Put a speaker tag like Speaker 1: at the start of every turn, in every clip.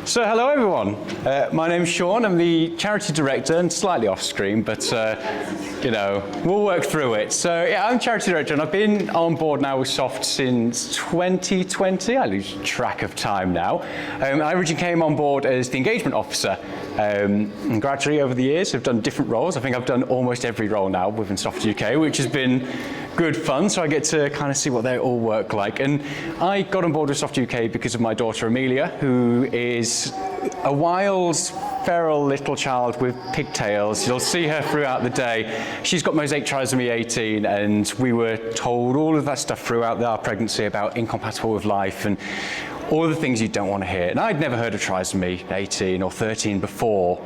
Speaker 1: So hello everyone, my name's Shaun, I'm the charity director and slightly off screen, but you know, we'll work through it. So yeah, I'm charity director and I've been on board now with Soft since 2020, I lose track of time now. I originally came on board as the engagement officer and gradually over the years I've done different roles. I think I've done almost every role now within Soft UK, which has been good fun, so I get to kind of see what they all work like. And I got on board with Soft UK because of my daughter Amelia, who is a wild, feral little child with pigtails. You'll see her throughout the day. She's got mosaic trisomy 18, and we were told all of that stuff throughout our pregnancy about incompatible with life and all the things you don't want to hear. And I'd never heard of trisomy 18 or 13 before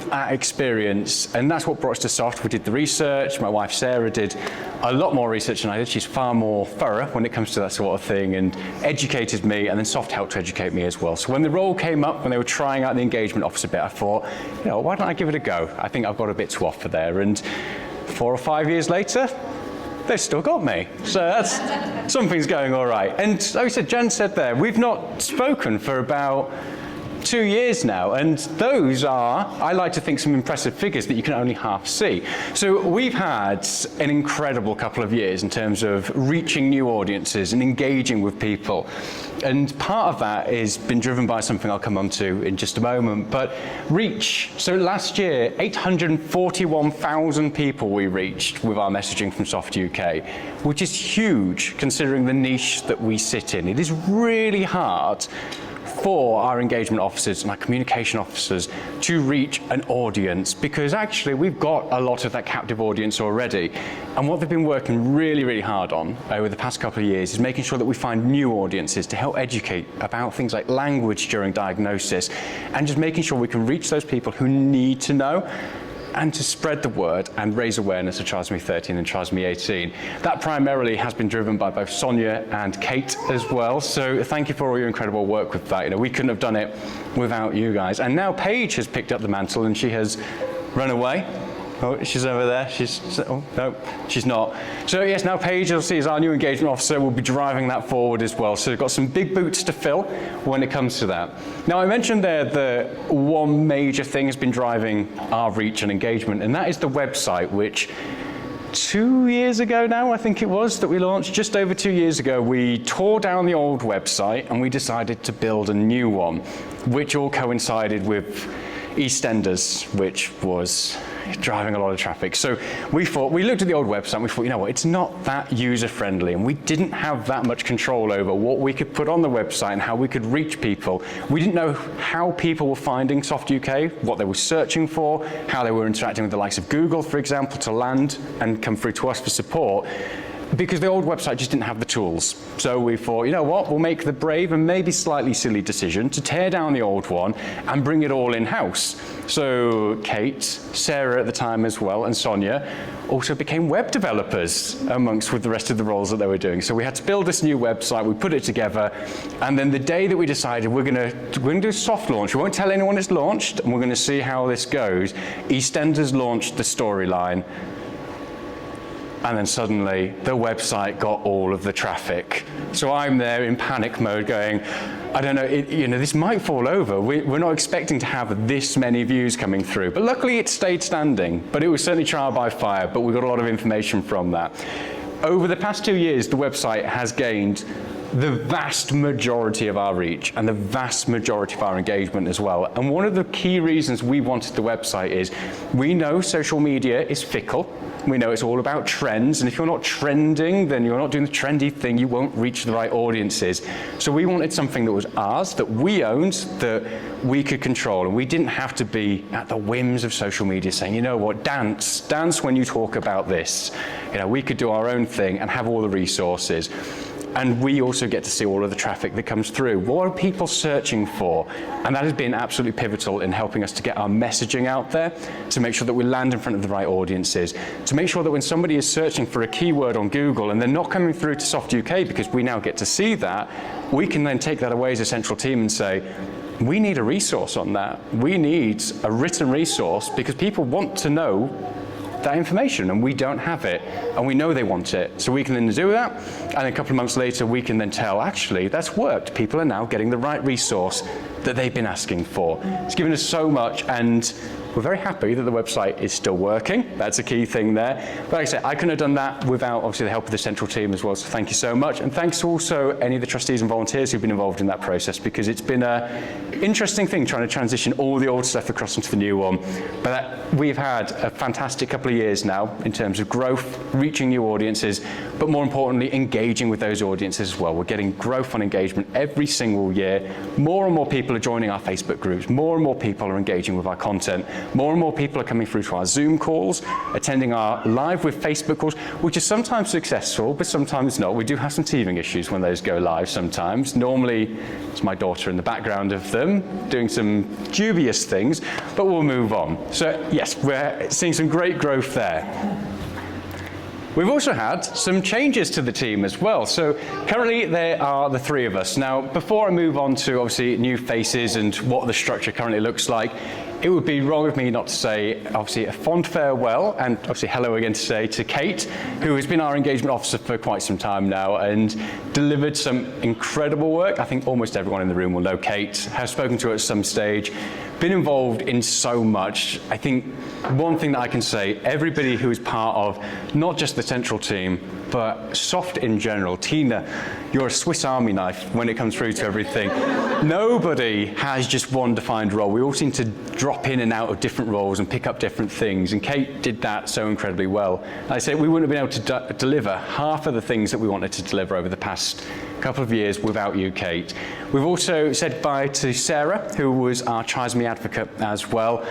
Speaker 1: that experience, and that's what brought us to Soft. We did the research. My wife Sarah did a lot more research than I did. She's far more thorough when it comes to that sort of thing and educated me, and then Soft helped to educate me as well. So when the role came up, when they were trying out the engagement officer bit, I thought, you know, why don't I give it a go? I think I've got a bit to offer there. And 4 or 5 years later, they've still got me. So that's, something's going all right. And like I said, Jen said there, we've not spoken for about 2 years now, and those are, I like to think, some impressive figures that you can only half see. So we've had an incredible couple of years in terms of reaching new audiences and engaging with people. And part of that has been driven by something I'll come on to in just a moment, but reach. So last year, 841,000 people we reached with our messaging from Soft UK, which is huge considering the niche that we sit in. It is really hard for our engagement officers and our communication officers to reach an audience, because actually we've got a lot of that captive audience already. And what they've been working really, really hard on over the past couple of years is making sure that we find new audiences to help educate about things like language during diagnosis, and just making sure we can reach those people who need to know, and to spread the word and raise awareness of trisomy 13 and trisomy 18. That primarily has been driven by both Sonia and Kate as well. So thank you for all your incredible work with that. You know, we couldn't have done it without you guys. And now Paige has picked up the mantle and she has run away. Oh, she's over there. Oh, no, she's not. So yes, now Paige, you'll see, is our new engagement officer. We'll be driving that forward as well. So we've got some big boots to fill when it comes to that. Now, I mentioned there that one major thing has been driving our reach and engagement, and that is the website, which 2 years ago now, I think it was, that we launched. Just over 2 years ago, we tore down the old website and we decided to build a new one, which all coincided with EastEnders, which was driving a lot of traffic. So we looked at the old website and we thought, you know what, it's not that user-friendly, and we didn't have that much control over what we could put on the website and how we could reach people. We didn't know how people were finding Soft UK, what they were searching for, how they were interacting with the likes of Google, for example, to land and come through to us for support, because the old website just didn't have the tools. So we thought, you know what, we'll make the brave and maybe slightly silly decision to tear down the old one and bring it all in-house. So Kate, Sarah at the time as well, and Sonia also became web developers amongst with the rest of the roles that they were doing. So we had to build this new website, we put it together, and then the day that we decided we're gonna do a soft launch, we won't tell anyone it's launched, and we're gonna see how this goes, EastEnders launched the storyline. And then suddenly the website got all of the traffic. So I'm there in panic mode going, I don't know, you know, this might fall over. We're not expecting to have this many views coming through. But luckily it stayed standing, but it was certainly trial by fire, but we got a lot of information from that. Over the past 2 years, the website has gained the vast majority of our reach and the vast majority of our engagement as well. And one of the key reasons we wanted the website is we know social media is fickle. We know it's all about trends, and if you're not trending, then you're not doing the trendy thing, you won't reach the right audiences. So we wanted something that was ours, that we owned, that we could control, and we didn't have to be at the whims of social media saying, you know what, dance when you talk about this. You know, we could do our own thing and have all the resources. And we also get to see all of the traffic that comes through. What are people searching for? And that has been absolutely pivotal in helping us to get our messaging out there, to make sure that we land in front of the right audiences, to make sure that when somebody is searching for a keyword on Google and they're not coming through to Soft UK, because we now get to see that, we can then take that away as a central team and say, we need a resource on that. We need a written resource because people want to know that information and we don't have it, and we know they want it. So we can then do that, and a couple of months later we can then tell, actually, that's worked. People are now getting the right resource that they've been asking for. It's given us so much, and we're very happy that the website is still working. That's a key thing there. But like I said, I couldn't have done that without obviously the help of the central team as well, so thank you so much. And thanks to also any of the trustees and volunteers who've been involved in that process, because it's been an interesting thing trying to transition all the old stuff across into the new one. But we've had a fantastic couple of years now in terms of growth, reaching new audiences, but more importantly, engaging with those audiences as well. We're getting growth on engagement every single year. More and more people are joining our Facebook groups. More and more people are engaging with our content. More and more people are coming through to our Zoom calls, attending our live with Facebook calls, which is sometimes successful, but sometimes not. We do have some teething issues when those go live sometimes. Normally, it's my daughter in the background of them doing some dubious things, but we'll move on. So yes, we're seeing some great growth there. We've also had some changes to the team as well. So currently there are the three of us. Now, before I move on to obviously new faces and what the structure currently looks like, it would be wrong of me not to say obviously a fond farewell and obviously hello again to say to Kate, who has been our engagement officer for quite some time now and delivered some incredible work. I think almost everyone in the room will know Kate, has spoken to her at some stage, been involved in so much. I think one thing that I can say, everybody who is part of not just the central team, but Soft in general, Tina, you're a Swiss Army knife when it comes through to everything. Nobody has just one defined role. We all seem to drop in and out of different roles and pick up different things, and Kate did that so incredibly well. I say we wouldn't have been able to deliver half of the things that we wanted to deliver over the past couple of years without you, Kate. We've also said bye to Sarah, who was our trisomy advocate as well.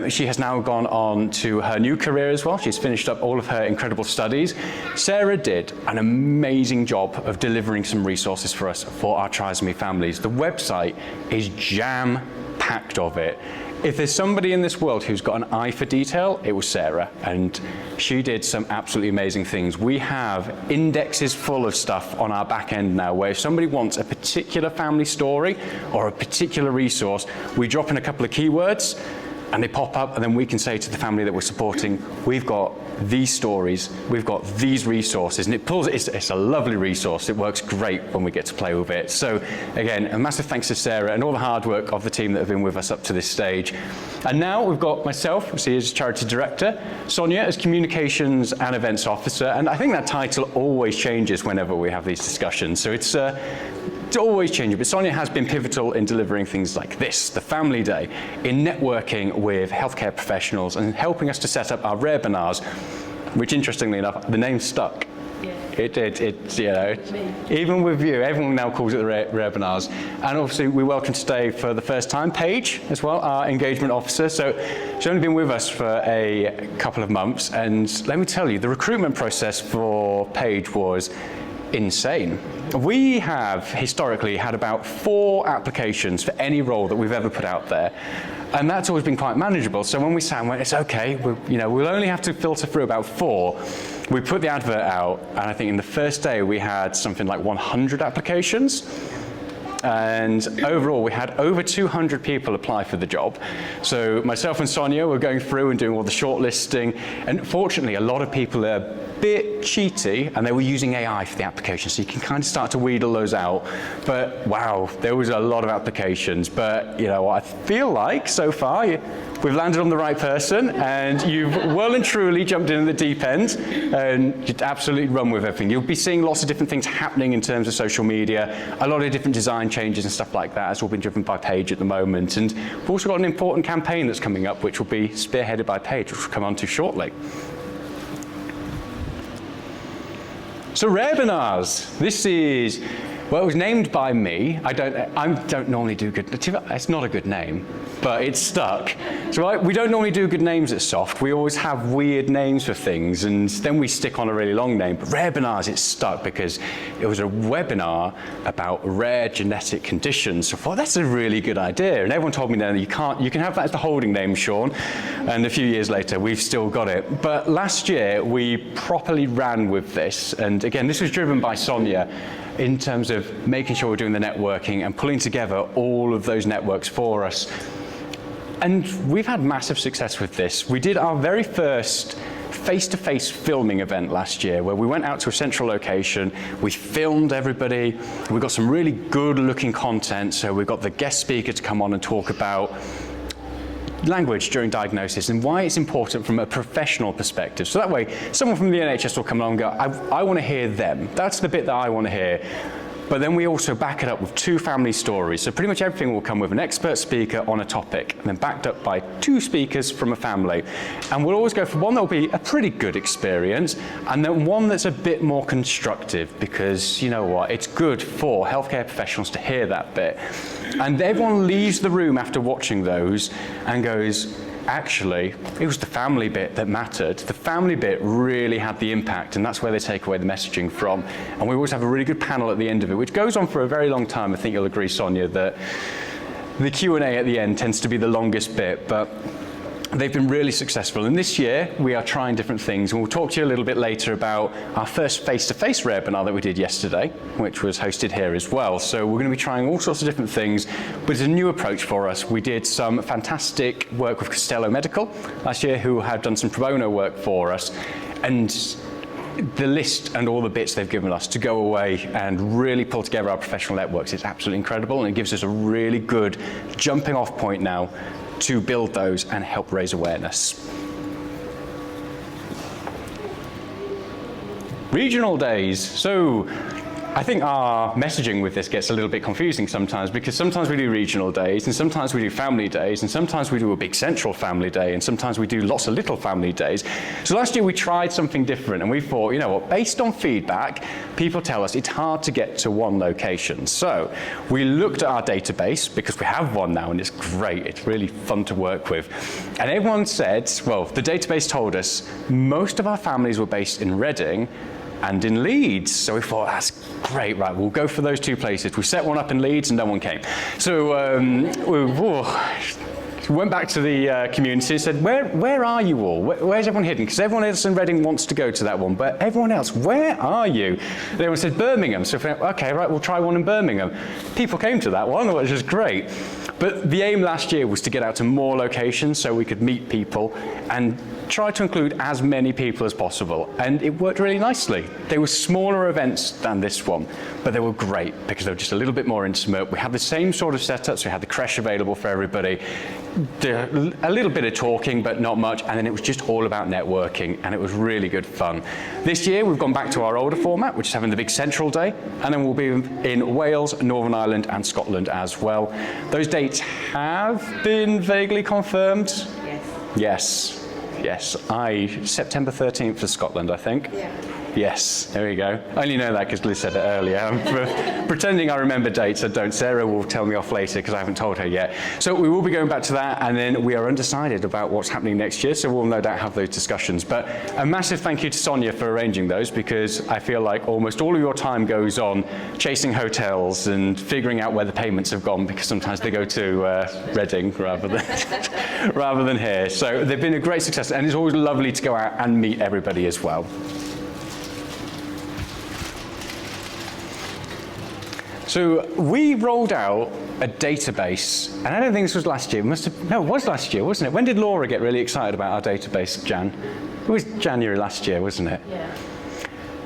Speaker 1: She has now gone on to her new career as well. She's finished up all of her incredible studies. Sarah did an amazing job of delivering some resources for us for our trisomy families. The website is jam-packed of it. If there's somebody in this world who's got an eye for detail, it was Sarah, and she did some absolutely amazing things. We have indexes full of stuff on our back end now, where if somebody wants a particular family story or a particular resource, we drop in a couple of keywords and they pop up, and then we can say to the family that we're supporting, we've got these stories, we've got these resources, and it pulls, it's a lovely resource. It works great when we get to play with it. So again, a massive thanks to Sarah and all the hard work of the team that have been with us up to this stage. And now we've got myself, as charity director, Sonia as communications and events officer, and I think that title always changes whenever we have these discussions. So it's always changing, but Sonia has been pivotal in delivering things like this, the Family Day, in networking with healthcare professionals and helping us to set up our webinars, which interestingly enough, the name stuck. Yeah. It did, you know, even with you, everyone now calls it the webinars. And obviously we welcome today for the first time Paige as well, our engagement officer. So she's only been with us for a couple of months, and let me tell you, the recruitment process for Paige was insane. We have historically had about 4 applications for any role that we've ever put out there, and that's always been quite manageable. So when we sat and went, it's okay, we'll only have to filter through about 4. We put the advert out, and I think in the first day we had something like 100 applications. And overall, we had over 200 people apply for the job. So myself and Sonia were going through and doing all the shortlisting. And fortunately, a lot of people are a bit cheaty, and they were using AI for the application. So you can kind of start to wheedle those out. But wow, there was a lot of applications. But you know, I feel like so far, we've landed on the right person, and you've well and truly jumped in at the deep end, and you'd absolutely run with everything. You'll be seeing lots of different things happening in terms of social media, a lot of different design changes and stuff like that. It's all been driven by Paige at the moment. And we've also got an important campaign that's coming up, which will be spearheaded by Paige, which we'll come on to shortly. So webinars, this is, well, it was named by me. I don't normally do good, it's not a good name, but it's stuck. So we don't normally do good names at Soft. We always have weird names for things, and then we stick on a really long name. But webinars, it's stuck because it was a webinar about rare genetic conditions. So I thought, that's a really good idea. And everyone told me, no, you can have that as the holding name, Shaun. And a few years later, we've still got it. But last year, we properly ran with this. And again, this was driven by Sonia, in terms of making sure we're doing the networking and pulling together all of those networks for us. And we've had massive success with this. We did our very first face-to-face filming event last year where we went out to a central location, we filmed everybody, we got some really good-looking content, so we got the guest speaker to come on and talk about language during diagnosis and why it's important from a professional perspective. So that way, someone from the NHS will come along and go, I want to hear them. That's the bit that I want to hear. But then we also back it up with 2 family stories. So pretty much everything will come with an expert speaker on a topic, and then backed up by 2 speakers from a family. And we'll always go for one that will be a pretty good experience, and then one that's a bit more constructive, because you know what, it's good for healthcare professionals to hear that bit. And everyone leaves the room after watching those and goes, actually, it was the family bit that mattered. The family bit really had the impact, and that's where they take away the messaging from. And we always have a really good panel at the end of it, which goes on for a very long time. I think you'll agree, Sonia, that the Q&A at the end tends to be the longest bit, but they've been really successful. And this year, we are trying different things. And we'll talk to you a little bit later about our first face-to-face webinar that we did yesterday, which was hosted here as well. So we're going to be trying all sorts of different things, but it's a new approach for us. We did some fantastic work with Costello Medical last year, who have done some pro bono work for us. And the list and all the bits they've given us to go away and really pull together our professional networks is absolutely incredible. And it gives us a really good jumping off point now to build those and help raise awareness. Regional days. So I think our messaging with this gets a little bit confusing sometimes, because sometimes we do regional days, and sometimes we do family days, and sometimes we do a big central family day, and sometimes we do lots of little family days. So last year we tried something different, and we thought, you know what, based on feedback, people tell us it's hard to get to one location. So we looked at our database, because we have one now, and it's great, it's really fun to work with. And everyone said, well, the database told us most of our families were based in Reading and in Leeds. So we thought, that's great, right, we'll go for those 2 places. We set one up in Leeds and no one came. So we went back to the community and said, where are you all? Where's everyone hidden? Because everyone else in Reading wants to go to that one, but everyone else, where are you? And everyone said Birmingham. So we thought, okay, right, we'll try one in Birmingham. People came to that one, which is great. But the aim last year was to get out to more locations so we could meet people and try to include as many people as possible. And it worked really nicely. They were smaller events than this one, but they were great because they were just a little bit more intimate. We had the same sort of setup, so we had the creche available for everybody, a little bit of talking, but not much, and then it was just all about networking, and it was really good fun. This year, we've gone back to our older format, which is having the big central day, and then we'll be in Wales, Northern Ireland, and Scotland as well. Those dates have been vaguely confirmed. Yes. Yes, September 13th for Scotland, I think. Yeah. Yes, there we go. I only know that because Liz said it earlier. I'm pretending I remember dates, I don't. Sarah will tell me off later because I haven't told her yet. So we will be going back to that, and then we are undecided about what's happening next year, so we'll no doubt have those discussions. But a massive thank you to Sonia for arranging those, because I feel like almost all of your time goes on chasing hotels and figuring out where the payments have gone, because sometimes they go to Reading rather than here. So they've been a great success, and it's always lovely to go out and meet everybody as well. So we rolled out a database, and I don't think this was last year. No, it was last year, wasn't it? When did Laura get really excited about our database, Jan? It was January last year, wasn't it? Yeah.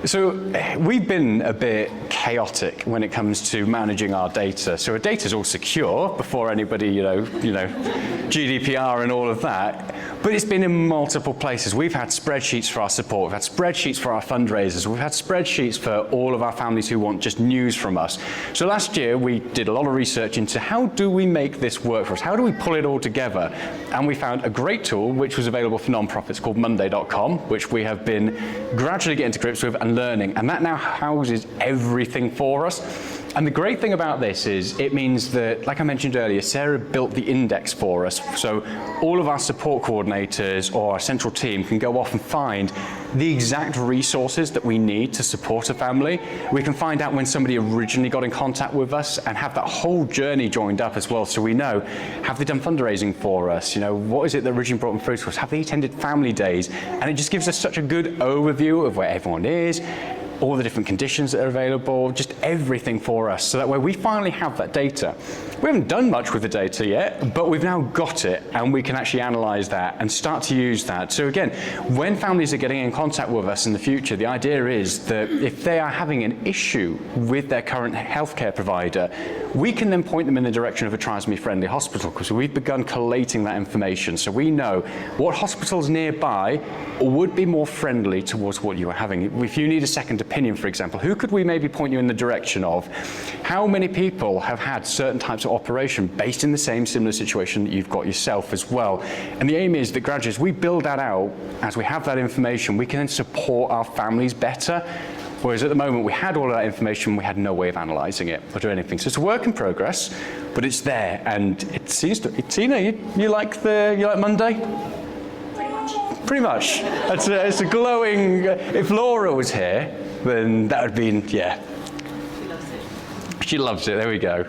Speaker 1: So we've been a bit chaotic when it comes to managing our data. So our data's all secure before anybody, you know, GDPR and all of that. But it's been in multiple places. We've had spreadsheets for our support. We've had spreadsheets for our fundraisers. We've had spreadsheets for all of our families who want just news from us. So last year, we did a lot of research into how do we make this work for us? How do we pull it all together? And we found a great tool, which was available for nonprofits, called Monday.com, which we have been gradually getting to grips with and learning. And that now houses everything for us. And the great thing about this is it means that, like I mentioned earlier, Sarah built the index for us. So all of our support coordinators or our central team can go off and find the exact resources that we need to support a family. We can find out when somebody originally got in contact with us and have that whole journey joined up as well, so we know, have they done fundraising for us? You know, what is it that originally brought them through to us? Have they attended family days? And it just gives us such a good overview of where everyone is. all the different conditions that are available, just everything for us. So that way we finally have that data. We haven't done much with the data yet, but we've now got it, and we can actually analyze that and start to use that. So again, when families are getting in contact with us in the future, the idea is that if they are having an issue with their current healthcare provider, we can then point them in the direction of a trisomy-friendly hospital, because we've begun collating that information. So we know what hospitals nearby would be more friendly towards what you are having. If you need a second opinion, for example, who could we maybe point you in the direction of? How many people have had certain types of operation based in the same similar situation that you've got yourself as well? And the aim is that gradually, as we build that out, as we have that information, we can then support our families better. Whereas at the moment, we had all of that information, we had no way of analysing it or doing anything. So it's a work in progress, but it's there, and it seems to. Tina, you like Monday? Pretty much. It's a glowing. If Laura was here, then that would be, yeah. She loves it. There we go.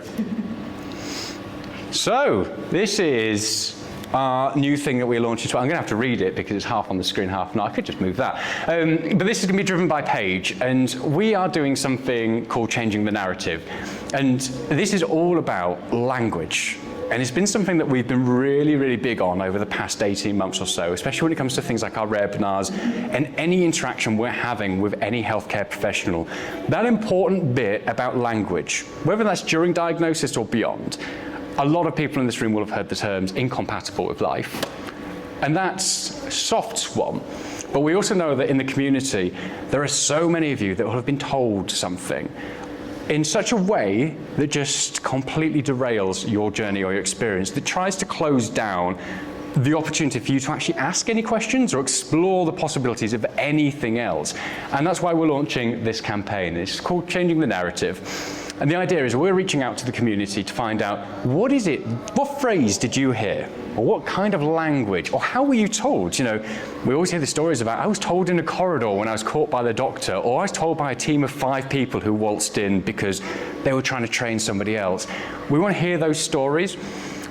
Speaker 1: So this is our new thing that we're launching. I'm going to have to read it because it's half on the screen, half not. I could just move that. But this is going to be driven by Paige, and we are doing something called Changing the Narrative. And this is all about language. And it's been something that we've been really, really big on over the past 18 months or so, especially when it comes to things like our webinars and any interaction we're having with any healthcare professional. That important bit about language, whether that's during diagnosis or beyond, a lot of people in this room will have heard the terms incompatible with life. And that's a soft one. But we also know that in the community, there are so many of you that will have been told something in such a way that just completely derails your journey or your experience, that tries to close down the opportunity for you to actually ask any questions or explore the possibilities of anything else. And that's why we're launching this campaign. It's called Changing the Narrative. And the idea is we're reaching out to the community to find out, what phrase did you hear? Or what kind of language? Or how were you told? You know, we always hear the stories about, I was told in a corridor when I was caught by the doctor, or I was told by a team of 5 people who waltzed in because they were trying to train somebody else. We want to hear those stories,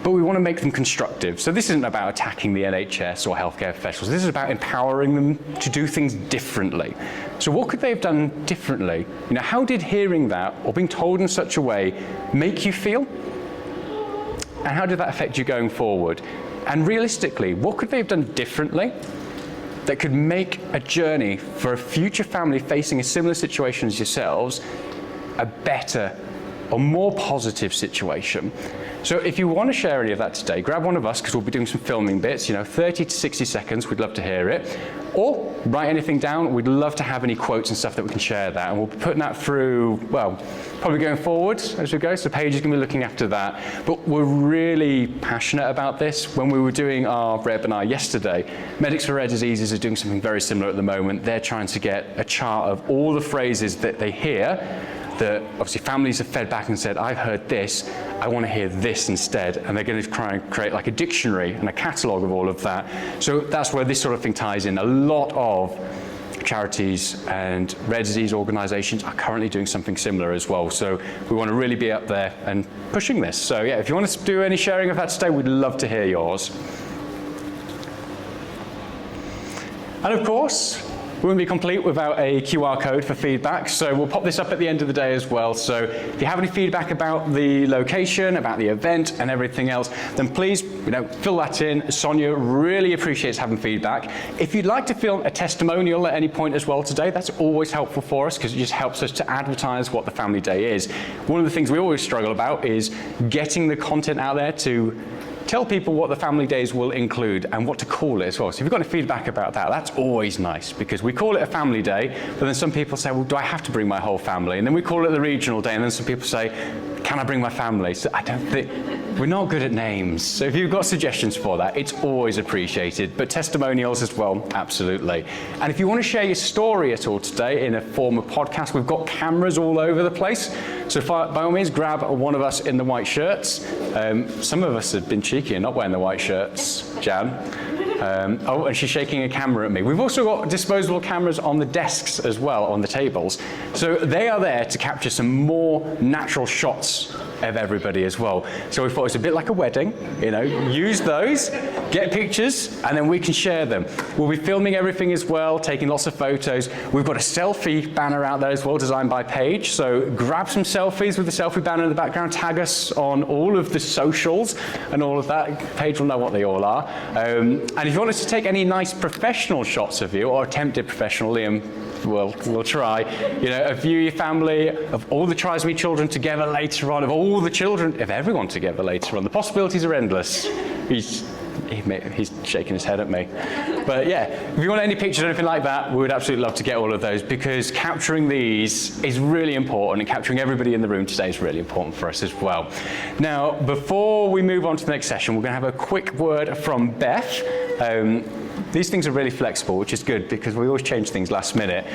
Speaker 1: but we want to make them constructive. So this isn't about attacking the NHS or healthcare professionals. This is about empowering them to do things differently. So what could they have done differently? You know, how did hearing that or being told in such a way make you feel? And how did that affect you going forward? And realistically, what could they have done differently that could make a journey for a future family facing a similar situation as yourselves a better or more positive situation? So if you want to share any of that today, grab one of us, because we'll be doing some filming bits, 30 to 60 seconds, we'd love to hear it. Or write anything down, we'd love to have any quotes and stuff that we can share that. And we'll be putting that through, well, probably going forward as we go, so Paige is going to be looking after that. But we're really passionate about this. When we were doing our webinar yesterday, Medics for Rare Diseases are doing something very similar at the moment. They're trying to get a chart of all the phrases that they hear, that obviously families have fed back and said, I've heard this, I want to hear this instead. And they're going to try and create like a dictionary and a catalogue of all of that. So that's where this sort of thing ties in. A lot of charities and rare disease organisations are currently doing something similar as well. So we want to really be up there and pushing this. So yeah, if you want to do any sharing of that today, we'd love to hear yours. And of course, we wouldn't be complete without a QR code for feedback, so we'll pop this up at the end of the day as well. So if you have any feedback about the location, about the event and everything else, then please fill that in. Sonia really appreciates having feedback. If you'd like to fill a testimonial at any point as well today, that's always helpful for us because it just helps us to advertise what the family day is. One of the things we always struggle about is getting the content out there to tell people what the family days will include and what to call it as well. So if you've got any feedback about that, that's always nice because we call it a family day, but then some people say, well, do I have to bring my whole family? And then we call it the regional day, and then some people say, can I bring my family? So I don't think, we're not good at names. So if you've got suggestions for that, it's always appreciated, but testimonials as well, absolutely. And if you want to share your story at all today in a form of podcast, we've got cameras all over the place. So by all means, grab one of us in the white shirts. Some of us have been cheeky and not wearing the white shirts. Jan. Oh, and she's shaking a camera at me. We've also got disposable cameras on the desks as well, on the tables. So they are there to capture some more natural shots of everybody as well. So we thought it's a bit like a wedding, use those, get pictures, and then we can share them. We'll be filming everything as well, taking lots of photos. We've got a selfie banner out there as well, designed by Paige. So grab some selfies with the selfie banner in the background, tag us on all of the socials and all of that. Paige will know what they all are. And if you want us to take any nice professional shots of you, or attempted professional, Liam, we'll try, of you, your family, of all the Trisomere children together later on, of all the children, of everyone together later on. The possibilities are endless. He's shaking his head at me. But yeah, if you want any pictures or anything like that, we would absolutely love to get all of those, because capturing these is really important, and capturing everybody in the room today is really important for us as well. Now, before we move on to the next session, we're going to have a quick word from Beth. These things are really flexible, which is good because we always change things last minute,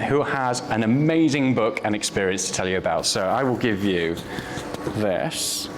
Speaker 1: who has an amazing book and experience to tell you about. So I will give you this.